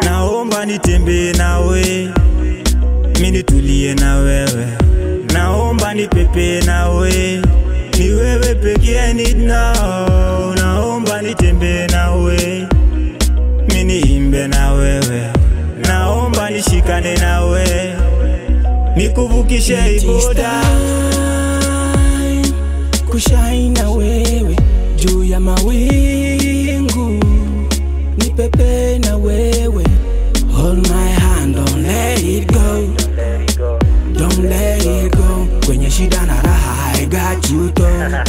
Naomba nitembee nawe, mimi nitulie na wewe. Naomba nipepe nawe, ni wewe pekee need now. Naomba nitembee nawe, mimi niimbe na wewe. Naomba nishikane nawe, nikuvukishe iboda. Kushine na wewe juu ya mawingu, nipepe na wewe. Hold my hand, don't let it go, don't let it go. Kwenye shida na raha, I got you though,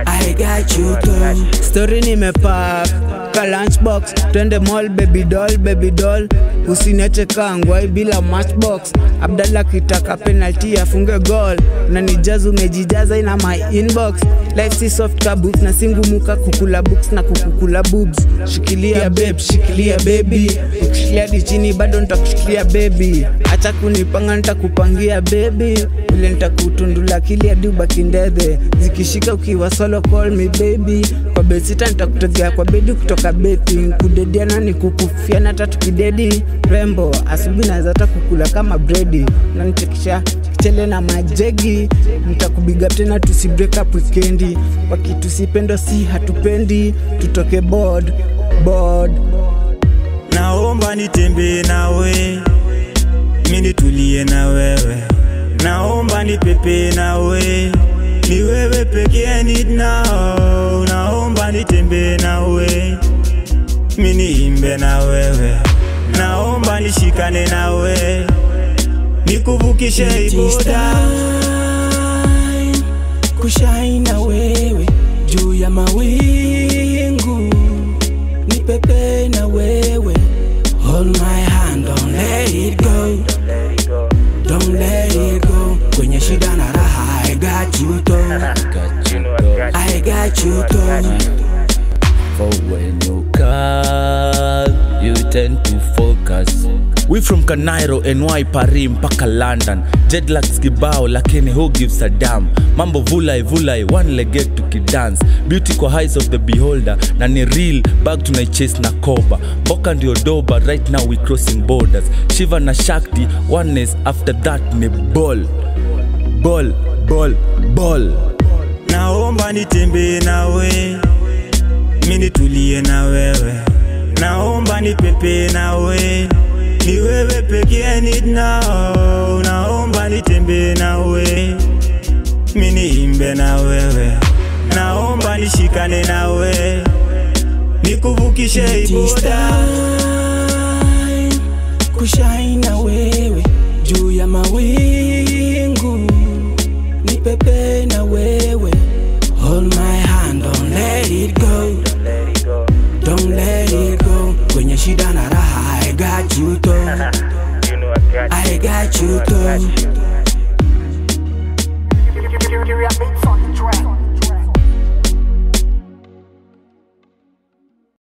I got you though. Story nimepack ka lunchbox, twende mall baby doll, baby doll. Usiniache kangwai bila matchbox. Abdalla kitaka penalty afunge goal, na nijaza umejijaza ina my inbox. Life si soft ka books na singu muka kukula books na kukula boobs. Shikilia babe, shikilia baby. Ukishikilia di chini bado nitakushikilia baby. Acha kunipanga nitakupangia baby. Ule nitakutundula akili hadi ubaki ndede. Zikishika ukiwa solo call me baby. Kwa besita nitakutegea kwa bedi kutoka betting. Kudedia na nikukufia na tatu kidedi. Rembo, asubuhi naweza hata kukula kama breadi. Na nichekisha kichele na majegi. Nitakubiga tena tusi break up weekendi. Wakitu sipendo si hatupendi. Tutoke board. Naomba nitembee nawe, mimi nitulie na wewe. Naomba nipepe nawe, ni wewe pekee need now. Naomba nitembee nawe, mimi niimbe na wewe. Naomba nishikane nawe, nikuvukishe iboda. Kushine na wewe juu ya mawingu, nipepe na wewe. Hold my hand, don't let it go, don't let it go. Kwenye shida na raha, I got you though, I got you though. For when you call, you tend to focus. We from Kanairo, NY, Paris, mpaka London. Jetlags kibao, lakini who gives a damn. Mambo vulai, one legged tukidance. Beauty kwa eyes of the beholder, na ni real, bag tunaichase na koba. Boka ndio doba, right now we crossing borders. Shiva na Shakti, oneness, after that ni ball. Naomba nitembee nawe, mimi nitulie na wewe. Naomba nipepe nawe, ni wewe pekee need now. Naomba nitembee nawe, mimi niimbe na wewe. Naomba nishikane nawe, nikuvukishe iboda. Kushine na wewe juu ya mawingu, nipepe na wewe. Hold my hand, don't let it go, don't let it go. Kwenye shida na raha, I got you though, I got you though.